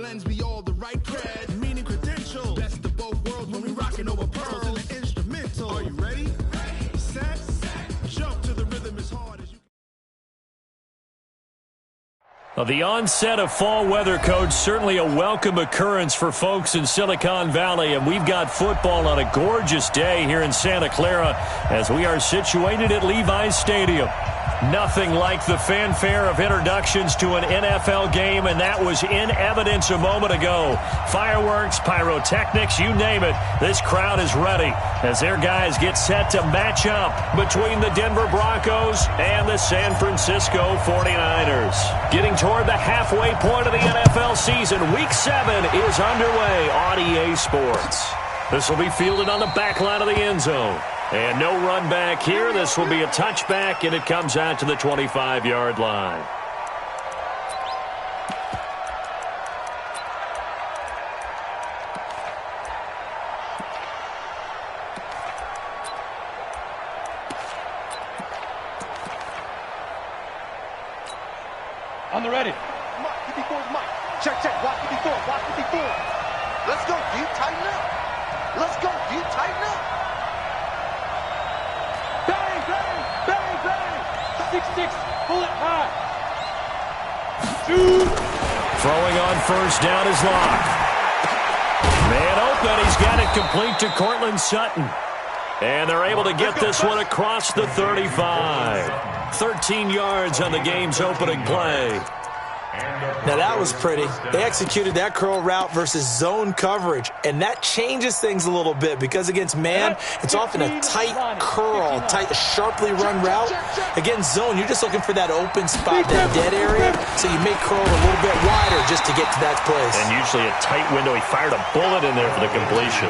lends me all the right cred, meaning credential. Best of both worlds when we rockin' over pearls in the instrumental. Are you ready? Set, jump to the rhythm as hard as you. Well, the onset of fall weather, Coach, certainly a welcome occurrence for folks in Silicon Valley, and we've got football on a gorgeous day here in Santa Clara as we are situated at Levi's Stadium. Nothing like the fanfare of introductions to an NFL game, and that was in evidence a moment ago. Fireworks, pyrotechnics, you name it. This crowd is ready as their guys get set to match up between the Denver Broncos and the San Francisco 49ers. Getting toward the halfway point of the NFL season, Week 7 is underway on EA Sports. This will be fielded on the back line of the end zone. And no run back here. This will be a touchback, and it comes out to the 25-yard line. On the ready. Mike, 54 is Mike. Check, check. Watch 54. Watch 54. Let's go, dude. Tighten up. Let's go, dude. Tighten up. Bang, bang, bang, bang. 6-6. Pull it high. Shoot. Throwing on first down is Locke. Man open. He's got it complete to Cortland Sutton. And they're able to get this one across the 35. 13 yards on the game's opening play. Now that was pretty. They executed that curl route versus zone coverage, and that changes things a little bit because against man, it's often a tight curl, tight, sharply run route. Against zone, you're just looking for that open spot, that dead area, so you make curl a little bit wider just to get to that place. And usually a tight window. He fired a bullet in there for the completion.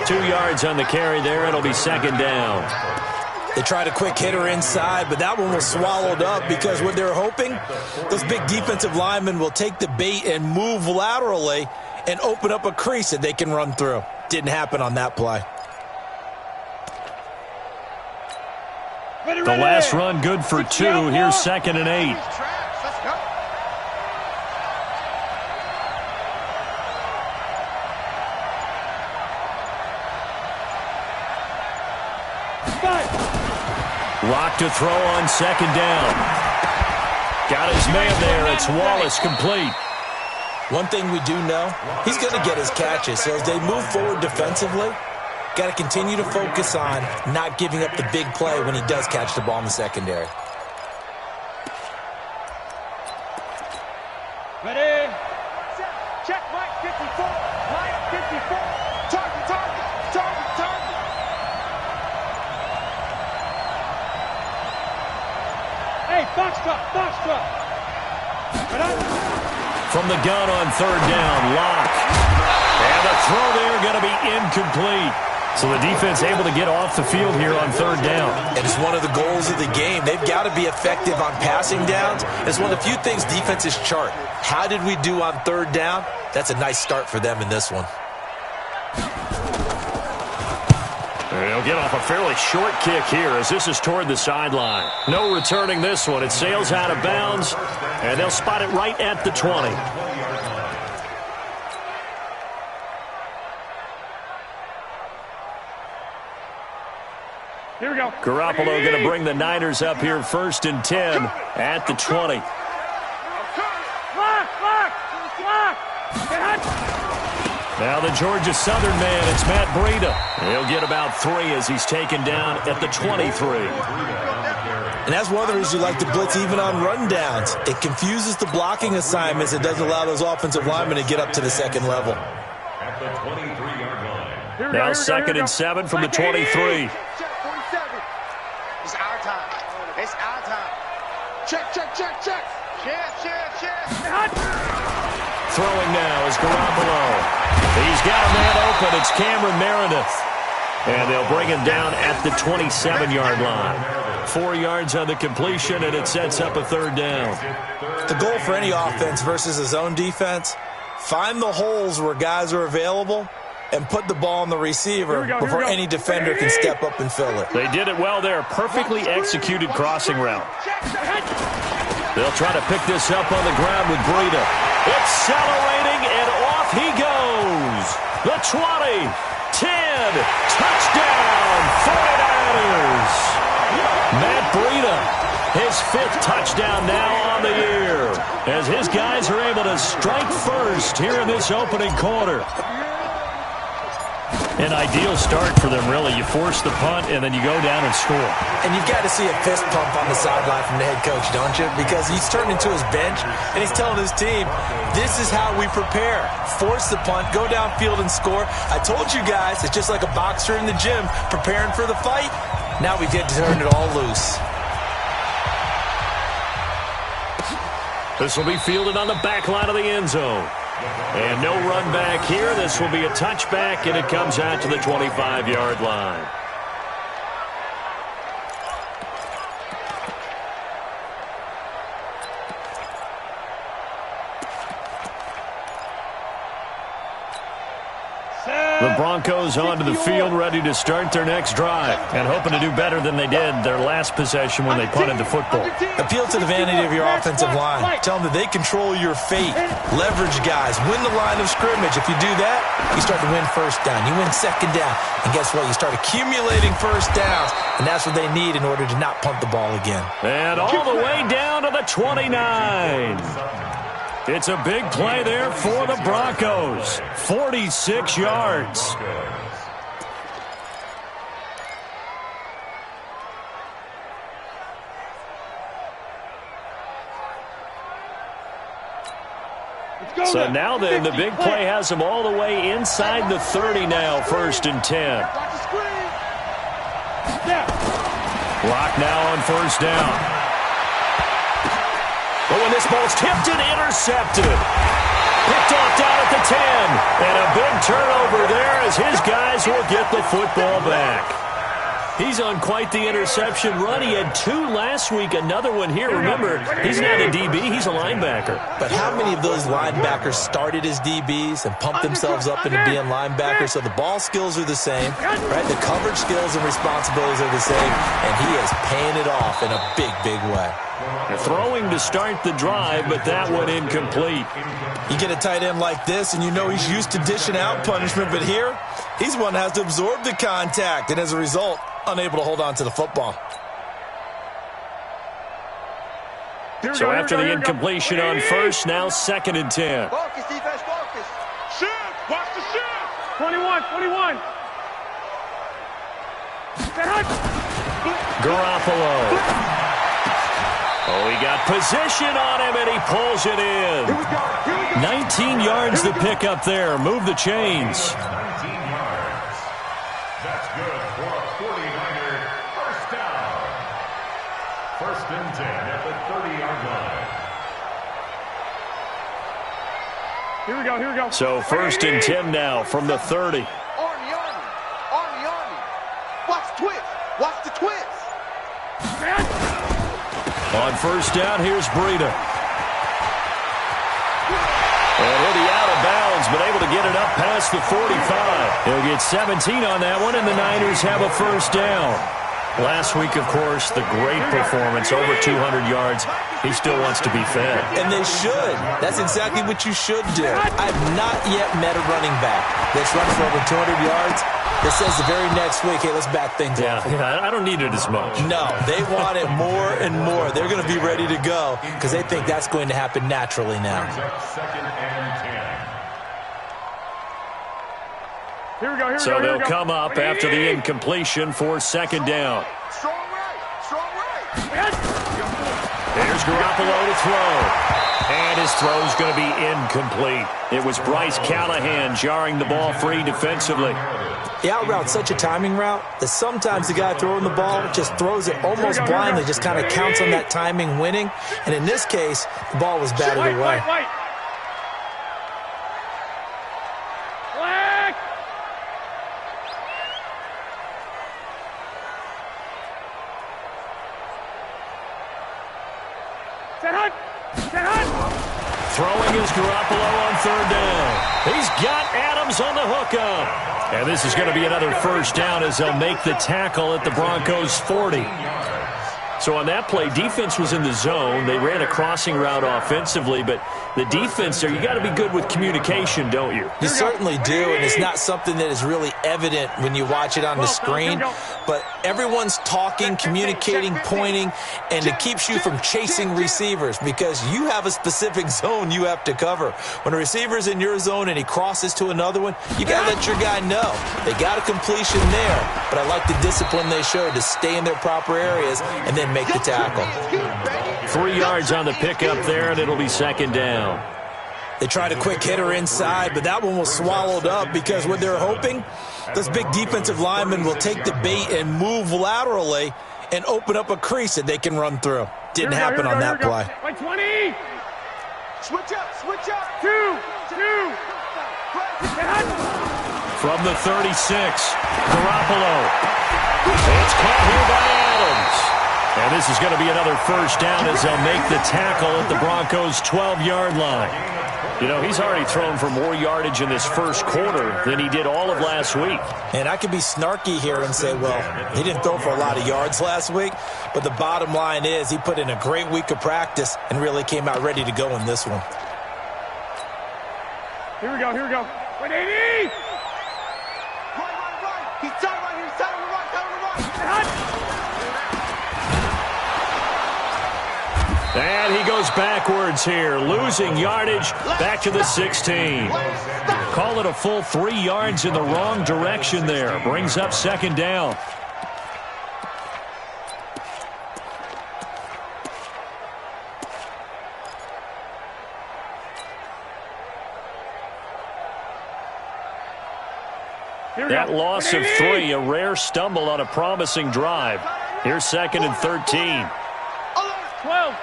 2 yards on the carry there. It'll be second down. They tried a quick hitter inside, but that one was swallowed up because what they're hoping, those big defensive linemen will take the bait and move laterally and open up a crease that they can run through. Didn't happen on that play. The last run good for 2. Here's 2nd and 8. Lock to throw on second down. Got his man there. It's Wallace complete. One thing we do know, he's going to get his catches. So as they move forward defensively, got to continue to focus on not giving up the big play when he does catch the ball in the secondary. Ready? Check, Mike 54. Mike 54. Target, target, target, target. Hey, box truck. From the gun on third down, Locke. And the throw there going to be incomplete. So the defense able to get off the field here on third down. And it's one of the goals of the game. They've got to be effective on passing downs. It's one of the few things defenses chart. How did we do on third down? That's a nice start for them in this one. They'll get off a fairly short kick here as this is toward the sideline. No returning this one. It sails out of bounds, and they'll spot it right at the 20. Here we go. Garoppolo going to bring the Niners up here 1st and 10 at the 20. Now the Georgia Southern man, it's Matt Breida. He'll get about 3 as he's taken down at the 23. And that's one of the reasons you like to blitz even on rundowns. It confuses the blocking assignments. It doesn't allow those offensive linemen to get up to the second level. Now 2nd and 7 from the 23. Check 47. It's our time. It's our time. Check, check, check, check. Check. Throwing now is Garoppolo. He's got a man open. It's Cameron Meredith. And they'll bring him down at the 27-yard line. 4 yards on the completion, and it sets up a third down. The goal for any offense versus a zone defense, find the holes where guys are available and put the ball on the receiver before any defender can step up and fill it. They did it well there. Perfectly executed crossing route. They'll try to pick this up on the ground with Breida. accelerating, and off he goes. The 20, 10, touchdown, 49ers. Matt Breida, his 5th touchdown now on the year, as his guys are able to strike first here in this opening quarter. An ideal start for them, really. You force the punt, and then you go down and score. And you've got to see a fist pump on the sideline from the head coach, don't you? Because he's turned into his bench, and he's telling his team, this is how we prepare. Force the punt, go downfield and score. I told you guys, it's just like a boxer in the gym preparing for the fight. Now we get to turn it all loose. This will be fielded on the back line of the end zone. And no run back here. This will be a touchback, and it comes out to the 25-yard line. The Broncos onto the field, ready to start their next drive, and hoping to do better than they did their last possession when they punted the football. Appeal to the vanity of your offensive line. Tell them that they control your fate. Leverage guys. Win the line of scrimmage. If you do that, you start to win first down. You win second down. And guess what? You start accumulating first downs, and that's what they need in order to not punt the ball again. And all the way down to the 29. It's a big play there for the Broncos. 46 yards. So now then, the big play has them all the way inside the 30 now, 1st and 10. Clock now on 1st down. But when this ball's tipped and intercepted. Picked off down at the 10. And a big turnover there as his guys will get the football back. He's on quite the interception run. He had 2 last week, another one here. Remember, he's not a DB, he's a linebacker. But how many of those linebackers started as DBs and pumped themselves up into being linebackers? So the ball skills are the same, right? The coverage skills and responsibilities are the same, and he is paying it off in a big, big way. Throwing to start the drive, but that one incomplete. You get a tight end like this, and you know he's used to dishing out punishment, but here, he's one that has to absorb the contact, and as a result, unable to hold on to the football. So after the incompletion on 1st, now 2nd and 10. Focus, defense, focus. Shift, watch the shift. 21. Garoppolo. Oh, he got position on him, and he pulls it in. 19 yards the pick up there. Move the chains. 19 yards. That's good for a 49er first down. 1st and 10 at the 30-yard line. Here we go. So 1st and 10 now from the 30. Army. Watch the twist. On 1st down, here's Breida. And he'll be out of bounds, but able to get it up past the 45. He'll get 17 on that one, and the Niners have a 1st down. Last week, of course, the great performance, over 200 yards. He still wants to be fed. And they should. That's exactly what you should do. I've not yet met a running back that's run for over 200 yards that says the very next week, hey, let's back things up. Yeah, I don't need it as much. No, they want it more and more. They're going to be ready to go because they think that's going to happen naturally now. 2nd and 10. Here we go. So they'll come up after the incompletion for 2nd down. Strong right. There's Garoppolo to throw. And his throw's going to be incomplete. It was Bryce Callahan jarring the ball free defensively. The out route's such a timing route that sometimes the guy throwing the ball just throws it almost blindly, just kind of counts on that timing winning. And in this case, the ball was batted away. Throwing is Garoppolo on 3rd down. He's got Adams on the hookup. And this is going to be another 1st down as they'll make the tackle at the Broncos' 40. So on that play, defense was in the zone. They ran a crossing route offensively, but the defense there, you got to be good with communication, don't you? You certainly do, and it's not something that is really evident when you watch it on the screen. But everyone's talking, communicating, pointing, and it keeps you from chasing receivers because you have a specific zone you have to cover. When a receiver's in your zone and he crosses to another one, you got to let your guy know. They got a completion there, but I like the discipline they showed to stay in their proper areas and then make the tackle. 3 yards on the pickup there, and it'll be second down. They tried a quick hitter inside, but that one was swallowed up because what they're hoping, those big defensive linemen will take the bait and move laterally and open up a crease that they can run through. Didn't happen on that play. 20. Switch up, switch up. 2. From the 36, Garoppolo. It's caught here by Adams. And this is going to be another first down as they'll make the tackle at the Broncos' 12-yard line. You know, he's already thrown for more yardage in this first quarter than he did all of last week. And I could be snarky here and say, well, he didn't throw for a lot of yards last week, but the bottom line is he put in a great week of practice and really came out ready to go in this one. Here we go. 180. Right. He's tight right here. He's tight on the right. And he goes backwards here, losing yardage back to the 16. Call it a full 3 yards in the wrong direction there. Brings up second down. That loss of 3, a rare stumble on a promising drive. Here's second and 13. 12.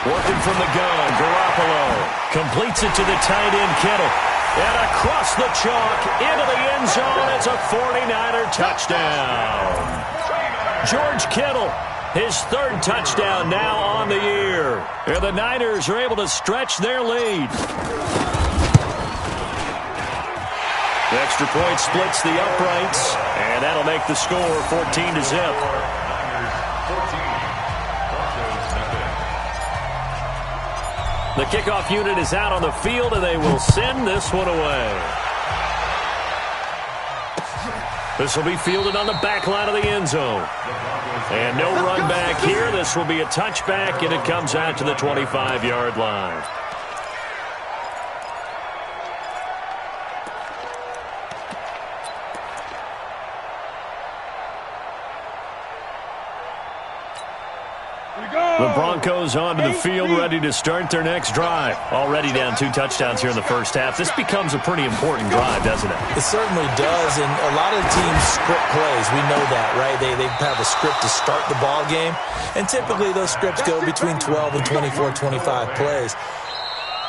Working from the gun, Garoppolo completes it to the tight end, Kittle. And across the chalk into the end zone. It's a 49er touchdown. George Kittle, his 3rd touchdown now on the year. And the Niners are able to stretch their lead. The extra point splits the uprights, and that'll make the score 14-0. The kickoff unit is out on the field, and they will send this one away. This will be fielded on the back line of the end zone. And no run back here. This will be a touchback, and it comes out to the 25-yard line. The Broncos onto the field, ready to start their next drive. Already down 2 touchdowns here in the first half. This becomes a pretty important drive, doesn't it? It certainly does, and a lot of teams script plays. We know that, right? They have a script to start the ball game, and typically those scripts go between 12 and 24, 25 plays.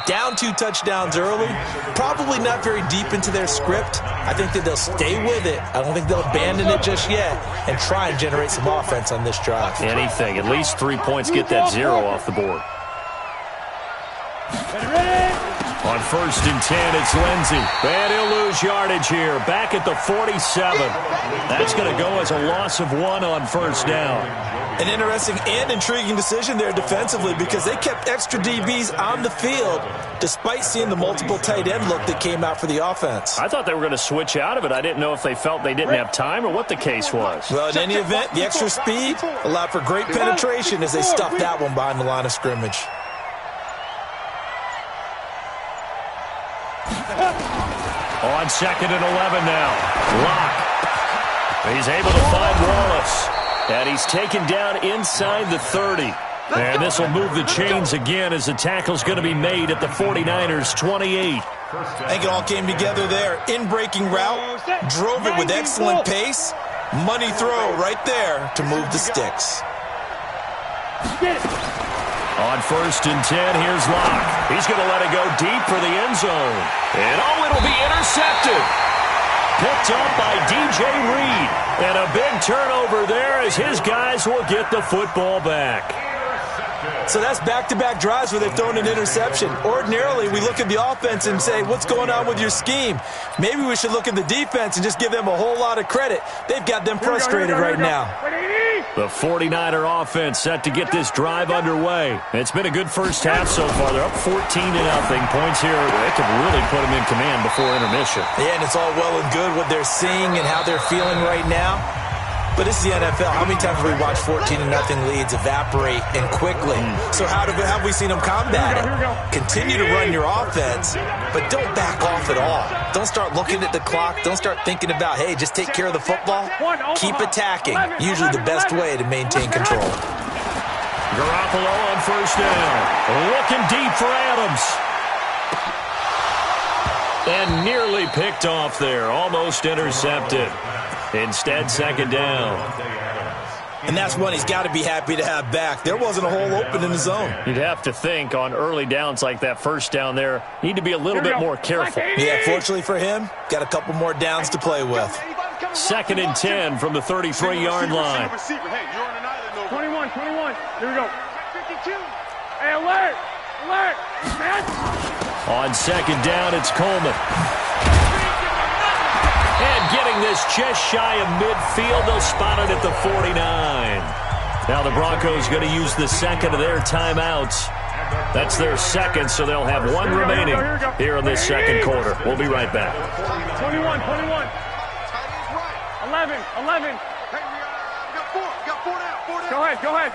Down 2 touchdowns early, probably not very deep into their script. I think that they'll stay with it. I don't think they'll abandon it just yet and try and generate some offense on this drive. Anything. At least 3 points, get that 0 off the board. On 1st and 10, it's Lindsey. And he'll lose yardage here. Back at the 47. That's going to go as a loss of 1 on 1st down. An interesting and intriguing decision there defensively because they kept extra DBs on the field despite seeing the multiple tight end look that came out for the offense. I thought they were going to switch out of it. I didn't know if they felt they didn't have time or what the case was. Well, in any event, the extra speed allowed for great penetration as they stuffed that one behind the line of scrimmage. On 2nd and 11 now. Locke. He's able to find Wallace. And he's taken down inside the 30. And this will move the chains again as the tackle's going to be made at the 49ers' 28. I think it all came together there. In-breaking route, drove it with excellent pace. Money throw right there to move the sticks. On 1st and 10, here's Locke. He's going to let it go deep for the end zone. And it'll be intercepted. Picked up by DJ Reed. And a big turnover there as his guys will get the football back. So that's back-to-back drives where they've thrown an interception. Ordinarily, we look at the offense and say, what's going on with your scheme? Maybe we should look at the defense and just give them a whole lot of credit. They've got them frustrated right now. The 49er offense set to get this drive underway. It's been a good first half so far. They're up 14-0. Points here, they could really put them in command before intermission. Yeah, and it's all well and good what they're seeing and how they're feeling right now. But it's the NFL. How many times have we watched 14-0 leads evaporate and quickly? So how have we seen them combat it? Continue to run your offense, but don't back off at all. Don't start looking at the clock. Don't start thinking about, hey, just take care of the football. Keep attacking. Usually the best way to maintain control. Garoppolo on first down. Looking deep for Adams. And nearly picked off there. Almost intercepted. Instead, second down. And that's one he's got to be happy to have back. There wasn't a hole open in the zone. You'd have to think on early downs like that first down there, need to be a little bit more careful. Yeah, fortunately for him, got a couple more downs to play with. 2nd and 10 from the 33-yard line. 21. Here we go. 52. Hey, alert. On second down, it's Coleman. And getting this just shy of midfield, they'll spot it at the 49. Now the Broncos going to use the second of their timeouts. That's their second, so they'll have one remaining here in this second quarter. We'll be right back. 21. 11. Go ahead.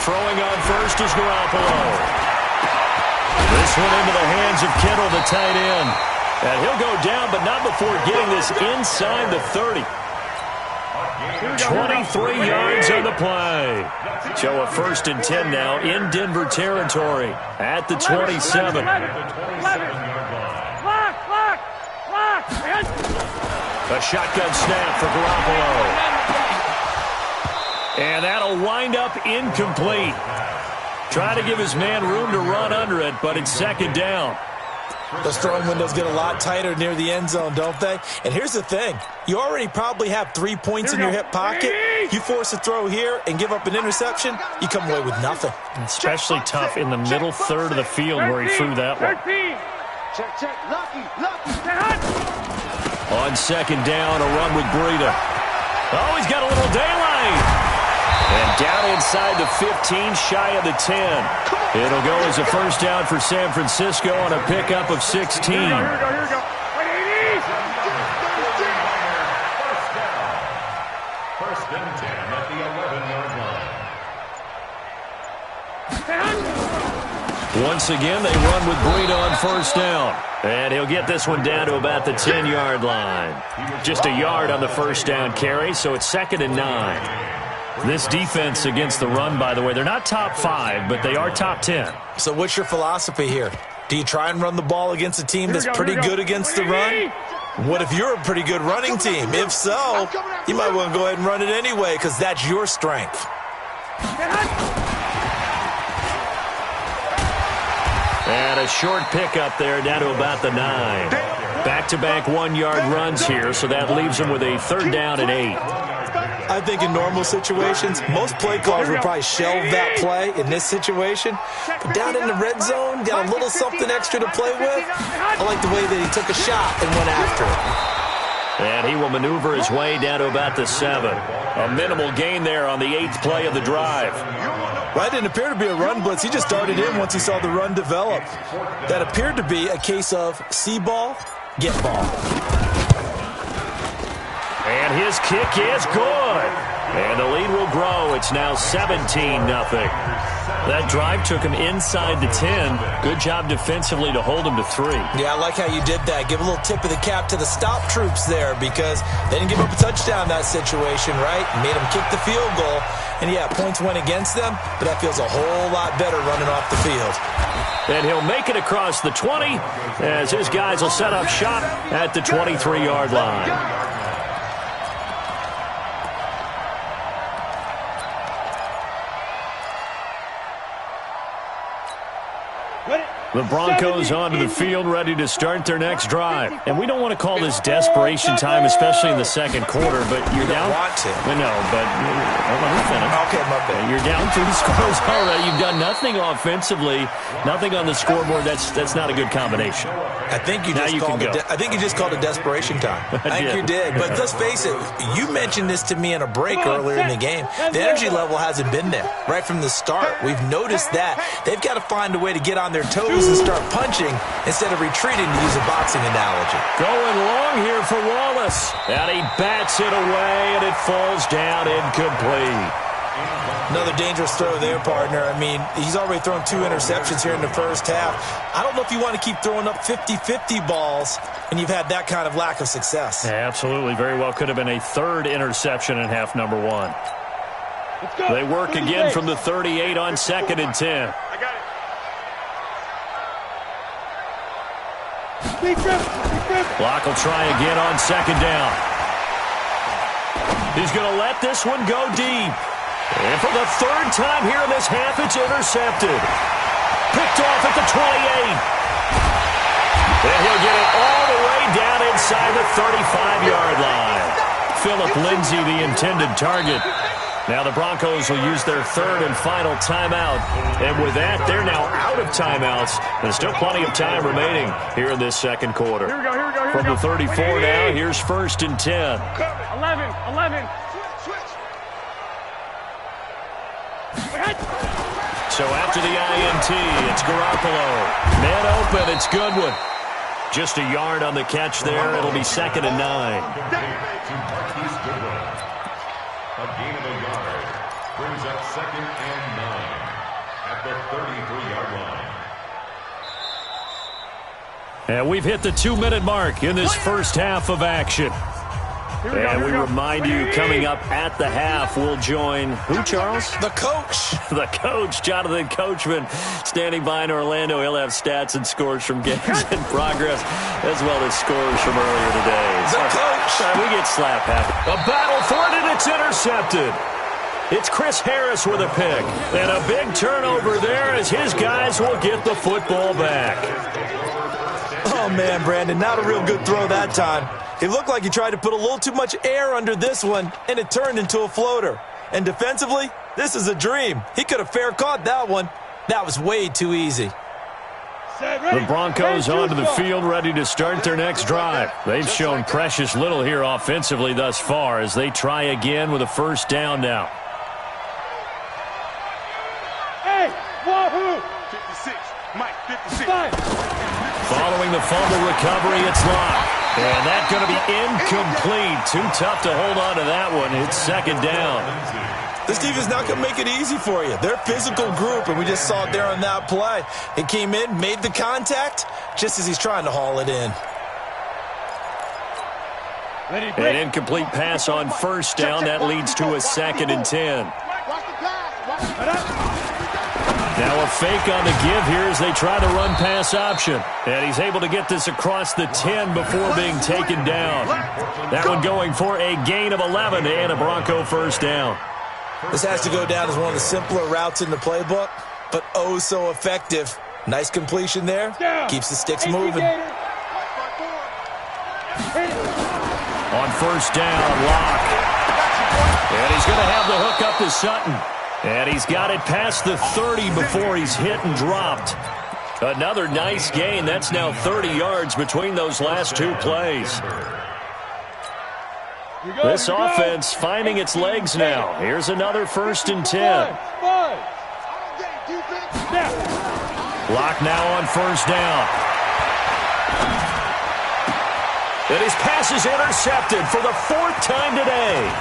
Throwing on first is Garoppolo. This one into the hands of Kittle, the tight end. And he'll go down, but not before getting this inside the 30. 23 yards on the play. So a 1st and 10 now in Denver territory at the 27. A shotgun snap for Garoppolo. And that'll wind up incomplete. Trying to give his man room to run under it, but it's second down. Those throwing windows get a lot tighter near the end zone, don't they? And here's the thing. You already probably have 3 points in your hip pocket. You force a throw here and give up an interception, you come away with nothing. Especially tough in the middle third of the field where he threw that one. Check. Lucky. On second down, a run with Breida. Oh, he's got a little daylight. And down inside the 15, shy of the 10. It'll go as a first down for San Francisco on a pickup of 16. Here we go. First and 10 at the 11-yard line. Once again, they run with Breida on first down. And he'll get this one down to about the 10-yard line. Just a yard on the first down carry, so it's 2nd and 9. This defense against the run, by the way, they're not top 5, but they are top 10. So what's your philosophy here? Do you try and run the ball against a team that's pretty good against the run? What if you're a pretty good running team? If so, you might want to go ahead and run it anyway because that's your strength. And a short pickup there down to about the 9. Back-to-back 1-yard runs here, so that leaves them with a 3rd down and 8. I think in normal situations, most play callers would probably shelve that play in this situation. But down in the red zone, got a little something extra to play with. I like the way that he took a shot and went after it. And he will maneuver his way down to about the 7. A minimal gain there on the 8th play of the drive. Well, that didn't appear to be a run blitz. He just started in once he saw the run develop. That appeared to be a case of see ball, get ball. And his kick is good. And the lead will grow. It's now 17-0. That drive took him inside the 10. Good job defensively to hold him to 3. Yeah, I like how you did that. Give a little tip of the cap to the stop troops there because they didn't give up a touchdown in that situation, right? Made them kick the field goal. And, yeah, points went against them, but that feels a whole lot better running off the field. And he'll make it across the 20 as his guys will set up shop at the 23-yard line. Ready? The Broncos onto the field, ready to start their next drive. And we don't want to call this desperation time, especially in the second quarter, but you're down. Want to. I know, but let me finish. Okay, my bad. You're down 3 scores already. You've done nothing offensively, nothing on the scoreboard. That's not a good combination. I think you just called it desperation time. I think you did. But let's face it, you mentioned this to me in a break earlier in the game. The energy level hasn't been there right from the start. We've noticed that. They've got to find a way to get on their toes and start punching instead of retreating, to use a boxing analogy. Going long here for Wallace. And he bats it away, and it falls down incomplete. Another dangerous throw there, partner. I mean, he's already thrown 2 interceptions here in the first half. I don't know if you want to keep throwing up 50-50 balls when you've had that kind of lack of success. Yeah, absolutely. Very well could have been a 3rd interception in half number 1. They work again from the 38 on 2nd and 10. Block will try again on 2nd down. He's going to let this one go deep. And for the 3rd time here in this half, it's intercepted. Picked off at the 28. And he'll get it all the way down inside the 35-yard line. Philip Lindsay, the intended target. Now the Broncos will use their 3rd and final timeout. And with that, they're now out of timeouts. There's still plenty of time remaining here in this second quarter. Here we go. From the 34 now, here's 1st and 10. 11. So after the INT, it's Garoppolo. Man open, it's Goodwin. Just a yard on the catch there. It'll be 2nd and 9. A gain of a yard brings up 2nd and 9 at the 33-yard line. And we've hit the 2-minute mark in this first half of action. And we remind you, coming up at the half, we'll join who, Charles? The coach. The coach, Jonathan Coachman, standing by in Orlando. He'll have stats and scores from games in progress, as well as scores from earlier today. The coach. We get slap happy. A battle for it, and it's intercepted. It's Chris Harris with a pick. And a big turnover there as his guys will get the football back. Oh, man, Brandon, not a real good throw that time. It looked like he tried to put a little too much air under this one, and it turned into a floater. And defensively, this is a dream. He could have fair caught that one. That was way too easy. The Broncos onto the field, ready to start their next drive. They've shown precious little here offensively thus far as they try again with a 1st down now. Hey, wahoo! 56, Mike, 56. Following the fumble recovery, it's Locke. And that's going to be incomplete. Too tough to hold on to that one. It's 2nd down. This defense is not going to make it easy for you. They're a physical group, and we just saw it there on that play. It came in, made the contact, just as he's trying to haul it in. An incomplete pass on 1st down. That leads to a 2nd and 10. Now a fake on the give here as they try the run-pass option. And he's able to get this across the 10 before being taken down. That one going for a gain of 11 and a Bronco 1st down. This has to go down as one of the simpler routes in the playbook, but oh so effective. Nice completion there. Keeps the sticks moving. On 1st down, Locke. And he's going to have the hook up to Sutton. And he's got it past the 30 before he's hit and dropped. Another nice gain. That's now 30 yards between those last 2 plays. This offense finding its legs now. Here's another 1st and 10. Locke now on 1st down. And his pass is intercepted for the 4th time today.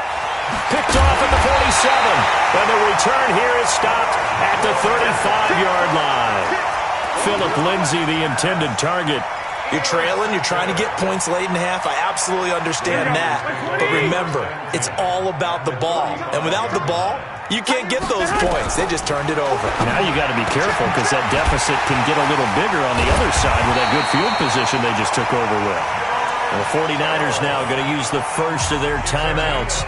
Picked off at the 47. And the return here is stopped at the 35-yard line. Philip Lindsay, the intended target. You're trailing, you're trying to get points late in half. I absolutely understand that. But remember, it's all about the ball. And without the ball, you can't get those points. They just turned it over. Now you got to be careful because that deficit can get a little bigger on the other side with that good field position they just took over with. And the 49ers now going to use the first of their timeouts.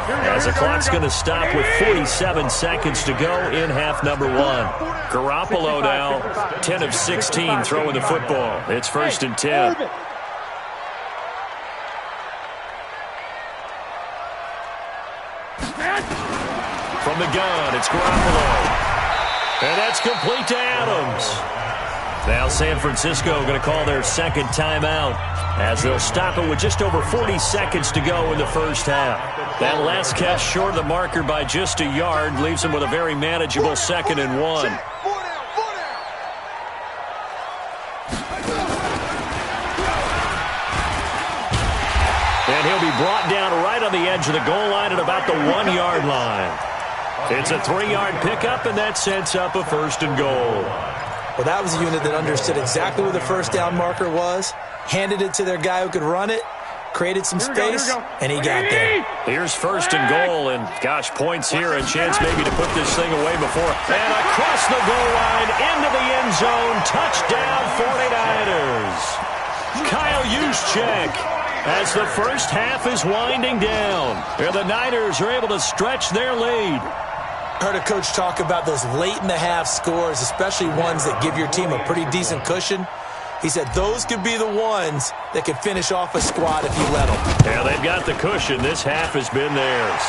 as the clock's going to stop with 47 seconds to go in half number one. Garoppolo now 10 of 16 throwing the football. It's 1st and 10. From the gun, it's Garoppolo. And that's complete to Adams. Now San Francisco going to call their second timeout as they'll stop it with just over 40 seconds to go in the first half. That last catch short of the marker by just a yard leaves them with a very manageable 2nd and 1. And he'll be brought down right on the edge of the goal line at about the 1-yard line. It's a 3-yard pickup, and that sets up a 1st and goal. Well, that was a unit that understood exactly where the first down marker was, handed it to their guy who could run it, created some space, and he got there. Here's 1st and goal, and gosh, points here, a chance maybe to put this thing away before. And across the goal line, into the end zone, touchdown 49ers. Kyle Juszczyk, as the first half is winding down, and the Niners are able to stretch their lead. Heard a coach talk about those late-in-the-half scores, especially ones that give your team a pretty decent cushion. He said those could be the ones that could finish off a squad if you let them. Yeah, they've got the cushion. This half has been theirs.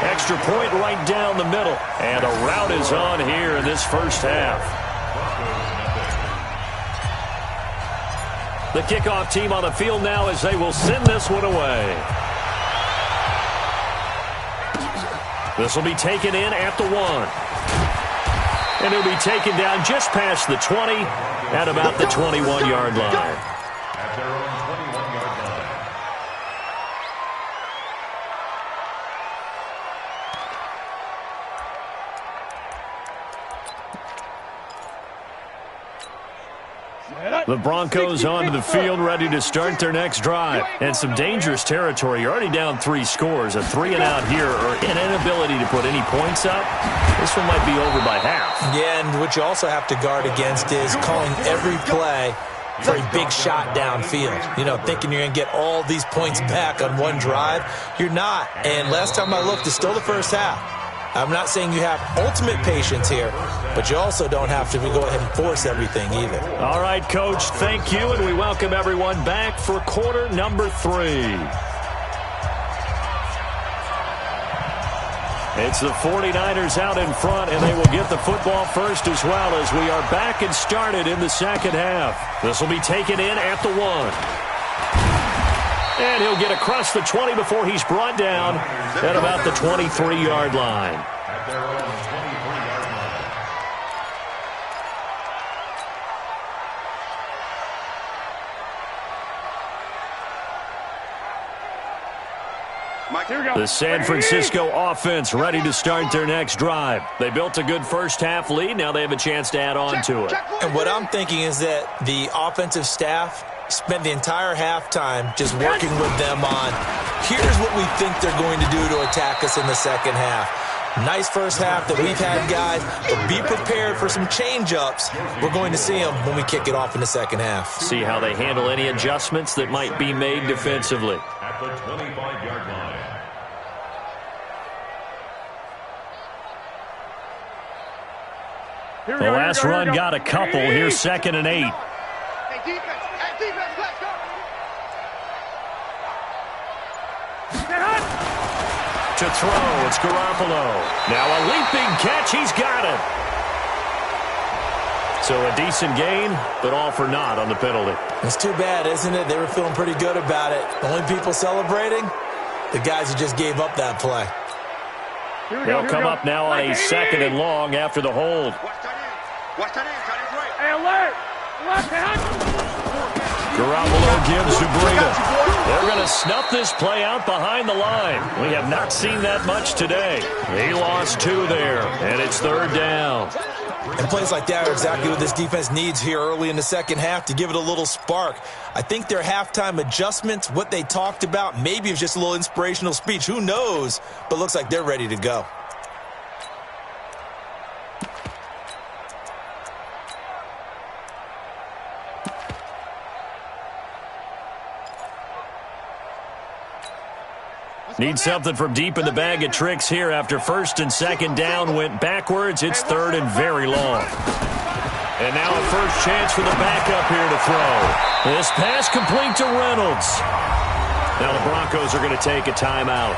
Extra point right down the middle. And a rout is on here in this first half. The kickoff team on the field now as they will send this one away. This will be taken in at the 1. And it'll be taken down just past the 20 at about the 21-yard line. At their own 21-yard line. The Broncos onto the field, ready to start their next drive. And some dangerous territory. You're already down 3 scores. A 3-and-out here, or an inability to put any points up. This one might be over by half. Yeah, and what you also have to guard against is calling every play for a big shot downfield. You know, thinking you're going to get all these points back on one drive. You're not. And last time I looked, it's still the first half. I'm not saying you have ultimate patience here, but you also don't have to go ahead and force everything either. All right, Coach, thank you, and we welcome everyone back for quarter number 3. It's the 49ers out in front, and they will get the football first as well as we are back and started in the second half. This will be taken in at the 1. And he'll get across the 20 before he's brought down at about the 23-yard line. At their own 23-yard line. The San Francisco offense ready to start their next drive. They built a good first-half lead. Now they have a chance to add on to it. And what I'm thinking is that the offensive staff spent the entire halftime just working with them on, here's what we think they're going to do to attack us in the second half. Nice first half that we've had, guys, but be prepared for some change-ups. We're going to see them when we kick it off in the second half. See how they handle any adjustments that might be made defensively. At the 25-yard line. The last run got a couple. Here's 2nd and 8. Hey, defense, let's go. To throw, it's Garoppolo. Now a leaping catch, he's got it. So a decent gain, but all for naught on the penalty. It's too bad, isn't it? They were feeling pretty good about it. The only people celebrating, the guys who just gave up that play. They'll come up now on a 2nd and long after the hold. Watch that in, right. Hey, alert! Left hand! Garoppolo gives to Breida. They're going to snuff this play out behind the line. We have not seen that much today. He lost 2 there, and it's 3rd down. And plays like that are exactly what this defense needs here early in the second half to give it a little spark. I think their halftime adjustments, what they talked about, maybe it's just a little inspirational speech. Who knows? But looks like they're ready to go. Need something from deep in the bag of tricks here after first and second down went backwards. It's third and very long. And now a first chance for the backup here to throw. This pass complete to Reynolds. Now the Broncos are going to take a timeout.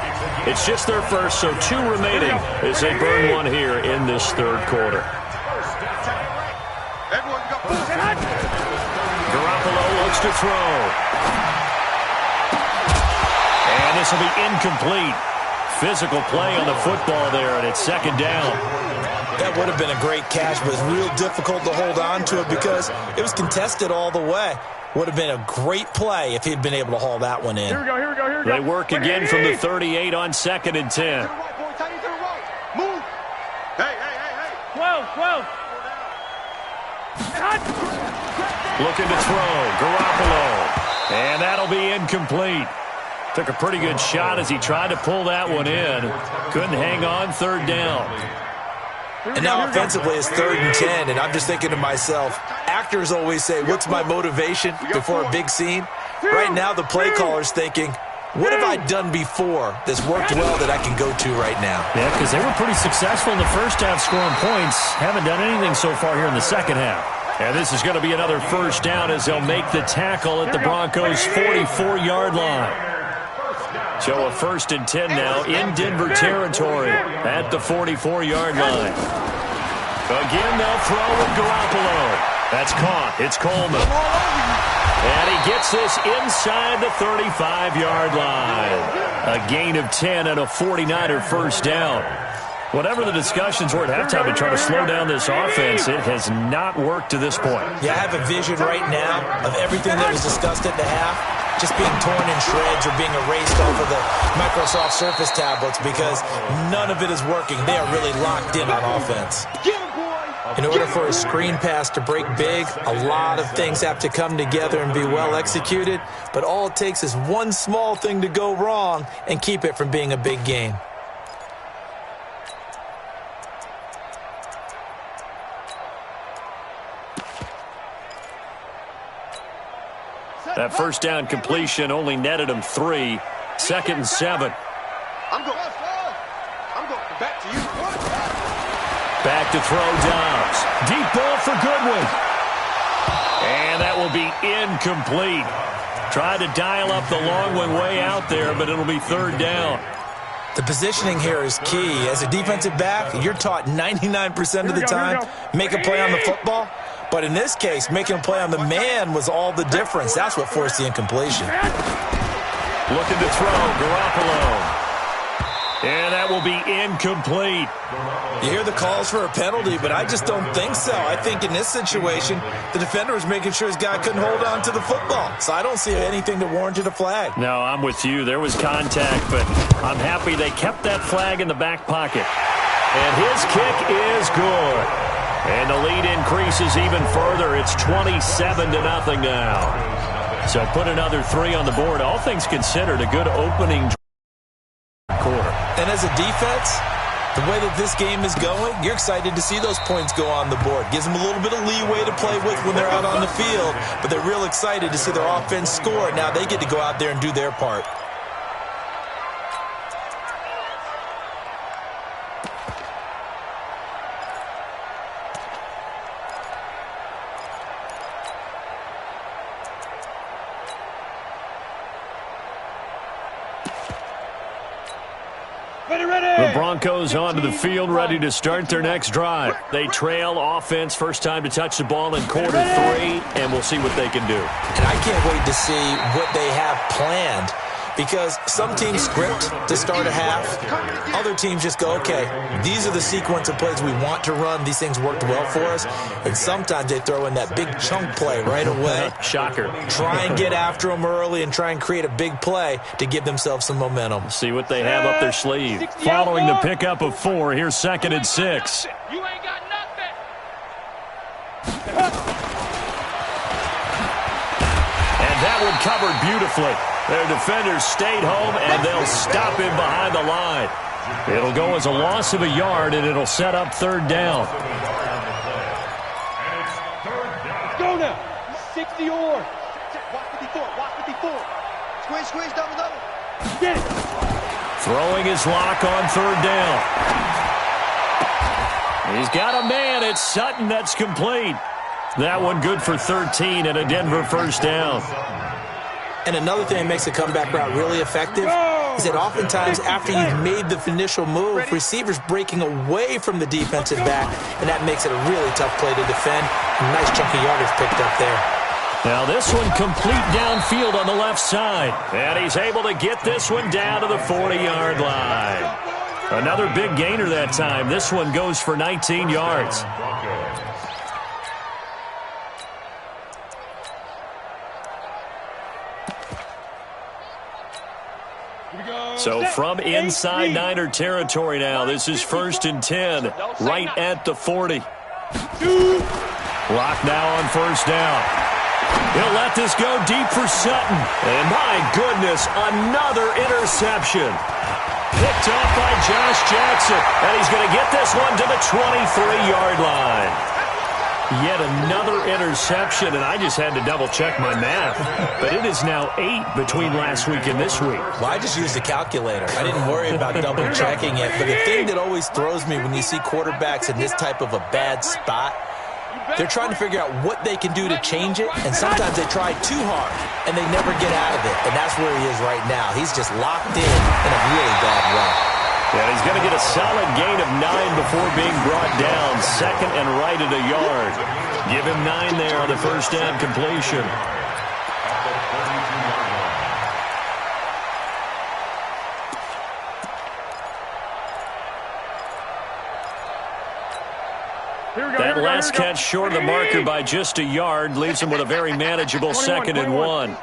It's just their first, so 2 remaining as they burn one here in this third quarter. Garoppolo looks to throw. And this will be incomplete. Physical play on the football there, and it's second down. That would have been a great catch, but it's real difficult to hold on to it because it was contested all the way. Would have been a great play if he'd been able to haul that one in. Here we go. They work again from the 38 on second and 10. Move. Hey. 12. Looking to throw. Garoppolo. And that'll be incomplete. Took a pretty good shot as he tried to pull that one in. Couldn't hang on, third down. And now offensively it's 3rd and 10, and I'm just thinking to myself, actors always say, what's my motivation before a big scene? Right now the play caller's thinking, what have I done before that's worked well that I can go to right now? Yeah, because they were pretty successful in the first half scoring points. Haven't done anything so far here in the second half. And this is going to be another first down as they'll make the tackle at the Broncos' 44-yard line. So a first and 10 now in Denver territory at the 44-yard line. Again, they'll throw with Garoppolo. That's caught. It's Coleman. And he gets this inside the 35-yard line. A gain of 10 and a 49er first down. Whatever the discussions were at halftime to try to slow down this offense, it has not worked to this point. Yeah, I have a vision right now of everything that was discussed at the half just being torn in shreds or being erased off of the Microsoft Surface tablets because none of it is working. They are really locked in on offense. In order for a screen pass to break big, a lot of things have to come together and be well executed, but all it takes is one small thing to go wrong and keep it from being a big game. That first down completion only netted him 3. Second and 7. I'm going back to you. Back to throw Dobbs. Deep ball for Goodwin. And that will be incomplete. Tried to dial up the long one way out there, but it'll be third down. The positioning here is key. As a defensive back, you're taught 99% of the time, make a play on the football. But in this case, making a play on the man was all the difference. That's what forced the incompletion. Looking to throw, Garoppolo. And that will be incomplete. You hear the calls for a penalty, but I just don't think so. I think in this situation, the defender was making sure his guy couldn't hold on to the football. So I don't see anything that warranted a flag. No, I'm with you. There was contact, but I'm happy they kept that flag in the back pocket. And his kick is good. And the lead increases even further. It's 27-0 now. So put another 3 on the board. All things considered, a good opening quarter. And as a defense, the way that this game is going, you're excited to see those points go on the board. Gives them a little bit of leeway to play with when they're out on the field, but they're real excited to see their offense score. Now they get to go out there and do their part. The Broncos onto the field, ready to start their next drive. They trail offense, first time to touch the ball in quarter 3, and we'll see what they can do. And I can't wait to see what they have planned, because some teams script to start a half. Other teams just go, okay, these are the sequence of plays we want to run. These things worked well for us. And sometimes they throw in that big chunk play right away. Shocker. Try and get after them early and try and create a big play to give themselves some momentum. See what they have up their sleeve. Following the pickup of 4, here's second and 6. You ain't got nothing. And that one covered beautifully. Their defenders stayed home, and they'll stop him behind the line. It'll go as a loss of a yard, and it'll set up third down. Let's go now. 60 or. Check, watch 54, watch 54. Squeeze, double. Get it. Throwing his lock on third down. He's got a man. It's Sutton that's complete. That one good for 13 and a Denver first down. And another thing that makes a comeback route really effective is that oftentimes after you've made the initial move, receivers breaking away from the defensive back, and that makes it a really tough play to defend. A nice chunk of yardage picked up there. Now this one complete downfield on the left side. And he's able to get this one down to the 40-yard line. Another big gainer that time. This one goes for 19 yards. So from inside Niner territory now, this is 1st and 10, right at the 40. Clock now on first down. He'll let this go deep for Sutton. And my goodness, another interception. Picked off by Josh Jackson. And he's going to get this one to the 23-yard line. Yet another interception, and I just had to double-check my math. But it is now 8 between last week and this week. Well, I just used a calculator. I didn't worry about double-checking it. But the thing that always throws me when you see quarterbacks in this type of a bad spot, they're trying to figure out what they can do to change it, and sometimes they try too hard, and they never get out of it. And that's where he is right now. He's just locked in a really bad way. And he's going to get a solid gain of 9 before being brought down. 2nd and right at a yard. Give him 9 there on the first down completion. That last catch short of the marker by just a yard leaves him with a very manageable 2nd and 1. Turn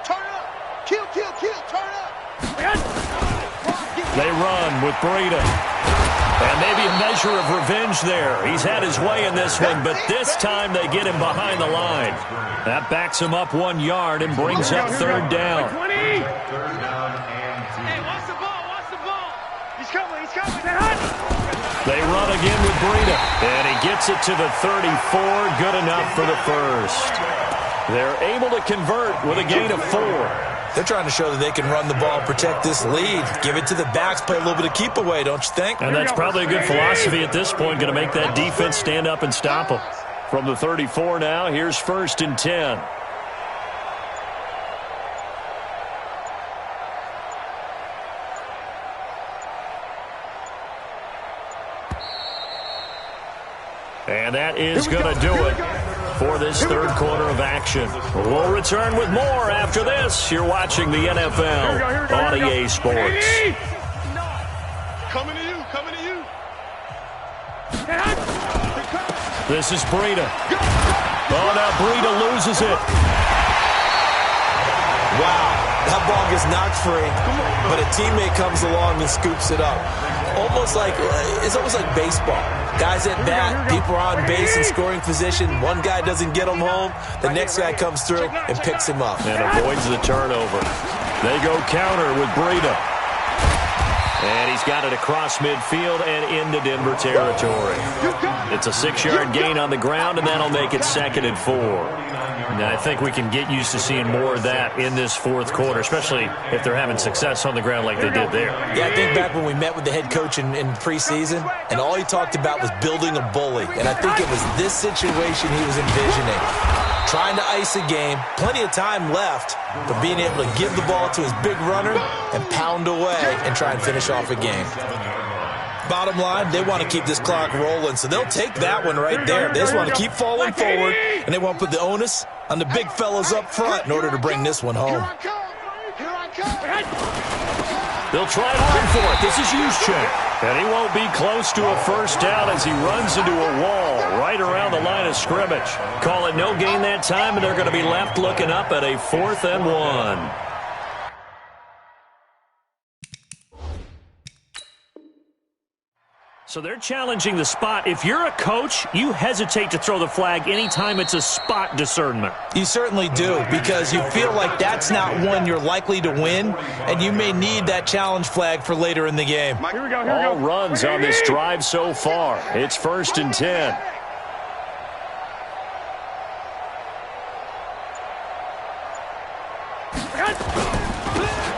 up. Kill, turn up. They run with Breida. And maybe a measure of revenge there. He's had his way in this one, but this time they get him behind the line. That backs him up 1 yard and brings up 3rd down. Hey, watch the ball. He's coming. They run again with Breida. And he gets it to the 34. Good enough for the first. They're able to convert with a gain of 4. They're trying to show that they can run the ball and protect this lead. Give it to the backs, play a little bit of keep away, don't you think? And that's probably a good philosophy at this point, going to make that defense stand up and stop them. From the 34 now, here's 1st and 10. And that is going to do it for this third quarter of action. We'll return with more after this. You're watching the NFL on EA Sports. Coming to you. This is Breida. Oh, now Breida loses it. Wow, that ball gets knocked free, but a teammate comes along and scoops it up. It's almost like baseball. Guys at bat, people are on base in scoring position. One guy doesn't get him home. The next guy comes through and picks him up. And avoids the turnover. They go counter with Breida. And he's got it across midfield and into Denver territory. It's a 6-yard gain on the ground, and that'll make it 2nd and 4. Now, I think we can get used to seeing more of that in this fourth quarter, especially if they're having success on the ground like they did there. Yeah, I think back when we met with the head coach in preseason, and all he talked about was building a bully. And I think it was this situation he was envisioning. Trying to ice a game, plenty of time left, but being able to give the ball to his big runner and pound away and try and finish off a game. Bottom line, they want to keep this clock rolling, so they'll take that one right there. They just want to keep falling forward, and they want to put the onus on the big fellas up front in order to bring this one home. Here I come. They'll try to run for it. This is Juszczyk. And he won't be close to a first down as he runs into a wall right around the line of scrimmage. Call it no gain that time, and they're going to be left looking up at a 4th and 1. So they're challenging the spot. If you're a coach, you hesitate to throw the flag anytime it's a spot discernment. You certainly do, because you feel like that's not one you're likely to win, and you may need that challenge flag for later in the game. All runs on this drive so far. It's 1st and 10.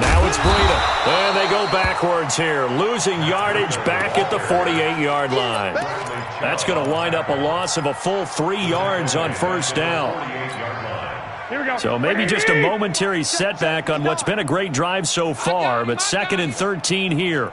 Now it's Breida. And they go back backwards here, losing yardage back at the 48-yard line. That's going to wind up a loss of a full 3 yards on first down. So maybe just a momentary setback on what's been a great drive so far, but 2nd and 13 here.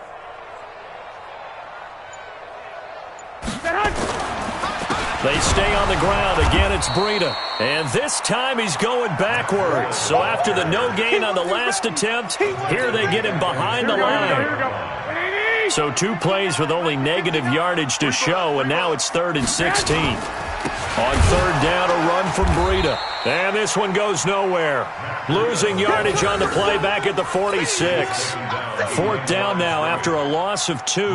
They stay on the ground. Again, it's Breida. And this time he's going backwards. So after the no gain on the last attempt, here they get him behind the line. So 2 plays with only negative yardage to show, and now it's 3rd and 16. On 3rd down, a run from Breida. And this one goes nowhere. Losing yardage on the play back at the 46. 4th down now after a loss of 2.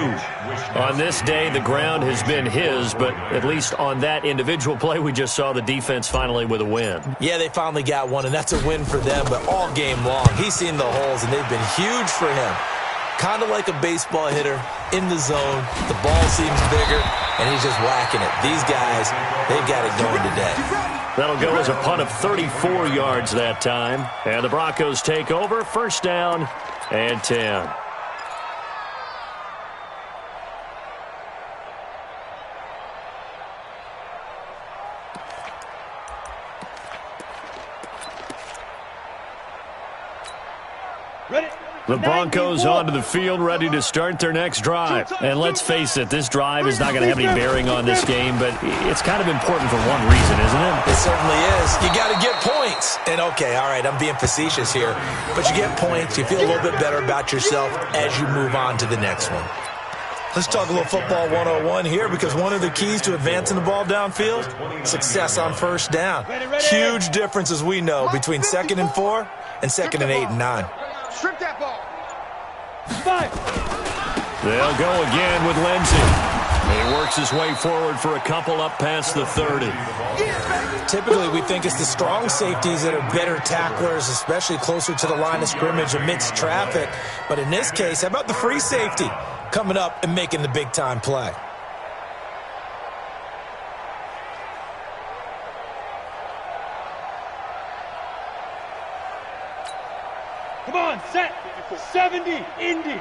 On this day, the ground has been his, but at least on that individual play, we just saw the defense finally with a win. Yeah, they finally got one, and that's a win for them, but all game long, he's seen the holes, and they've been huge for him. Kind of like a baseball hitter in the zone. The ball seems bigger, and he's just whacking it. These guys, they've got it going today. That'll go as a punt of 34 yards that time. And the Broncos take over, 1st down and 10. The Broncos onto the field, ready to start their next drive. And let's face it, this drive is not going to have any bearing on this game, but it's kind of important for one reason, isn't it? It certainly is. You got to get points. And, okay, all right, I'm being facetious here, but you get points, you feel a little bit better about yourself as you move on to the next one. Let's talk a little football 101 here, because one of the keys to advancing the ball downfield, success on 1st down. Huge difference, as we know, between 2nd and 4 and 2nd and 8 and 9. Strip that ball. 5. They'll go again with Lindsey. He works his way forward for a couple up past the 30. Typically, we think it's the strong safeties that are better tacklers, especially closer to the line of scrimmage amidst traffic. But in this case, how about the free safety coming up and making the big-time play? Come on, set. 70, Indy.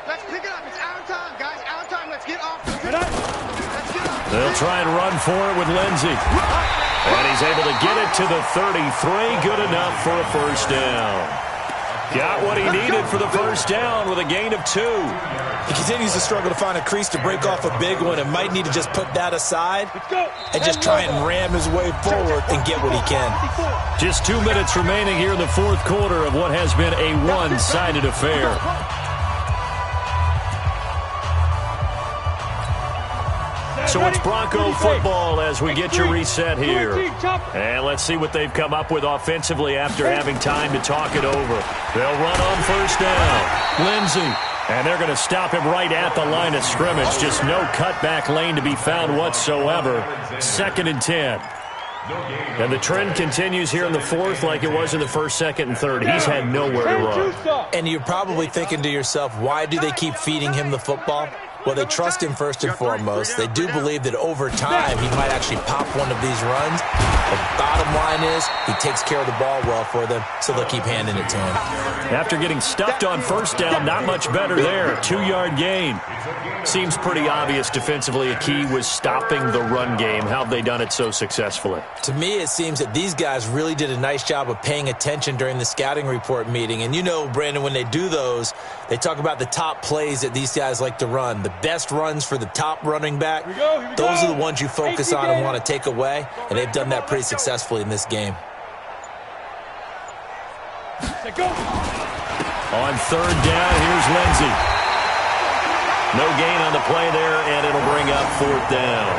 Let's pick it up. It's our time, guys. Our time. Let's get off. Good eye. Let's get off. They'll try and run for it with Lindsey. And he's able to get it to the 33. Good enough for a 1st down. Got what he needed for the 1st down with a gain of 2. He continues to struggle to find a crease to break off a big one and might need to just put that aside and just try and ram his way forward and get what he can. Just 2 minutes remaining here in the 4th quarter of what has been a one-sided affair. So it's Bronco football as we get your reset here. And let's see what they've come up with offensively after having time to talk it over. They'll run on 1st down. Lindsey. And they're going to stop him right at the line of scrimmage. Just no cutback lane to be found whatsoever. 2nd and 10. And the trend continues here in the 4th like it was in the 1st, 2nd, and 3rd. He's had nowhere to run. And you're probably thinking to yourself, why do they keep feeding him the football? Well, they trust him first and foremost. They do believe that over time he might actually pop one of these runs. The bottom line is he takes care of the ball well for them, so they'll keep handing it to him. After getting stuffed on 1st down, not much better there. 2-yard gain. Seems pretty obvious defensively a key was stopping the run game. How have they done it so successfully? To me, it seems that these guys really did a nice job of paying attention during the scouting report meeting. And you know, Brandon, when they do those, they talk about the top plays that these guys like to run. The best runs for the top running back, those are the ones you focus on and want to take away. And they've done that pretty successfully in this game. On 3rd down, here's Lindsey. No gain on the play there, and it'll bring up 4th down.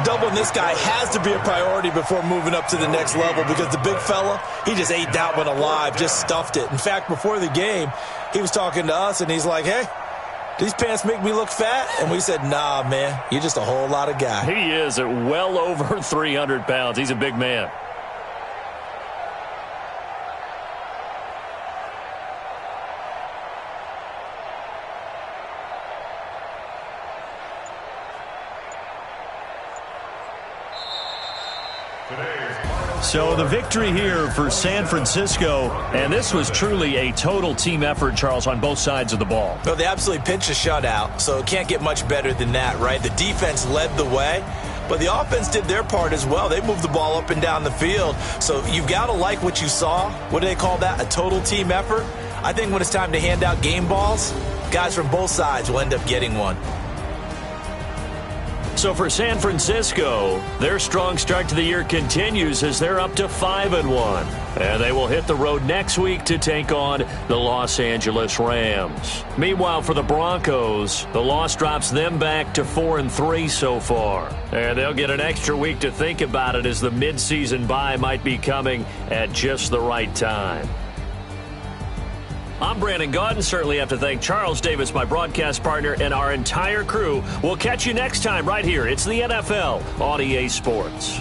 Doubling this guy has to be a priority before moving up to the next level, because the big fella, he just ate that one alive, just stuffed it. In fact, before the game, he was talking to us, and he's like, hey, these pants make me look fat? And we said, nah, man, you're just a whole lot of guy. He is at well over 300 pounds. He's a big man. Today's final So the victory here for San Francisco, and this was truly a total team effort, Charles, on both sides of the ball. Well, they absolutely pitched a shutout, so it can't get much better than that, right? The defense led the way, but the offense did their part as well. They moved the ball up and down the field, so you've got to like what you saw. What do they call that? A total team effort? I think when it's time to hand out game balls, guys from both sides will end up getting one. So for San Francisco, their strong start to the year continues as they're up to 5-1. And they will hit the road next week to take on the Los Angeles Rams. Meanwhile, for the Broncos, the loss drops them back to 4-3 so far. And they'll get an extra week to think about it as the midseason bye might be coming at just the right time. I'm Brandon Gaudin. Certainly have to thank Charles Davis, my broadcast partner, and our entire crew. We'll catch you next time right here. It's the NFL on EA Sports.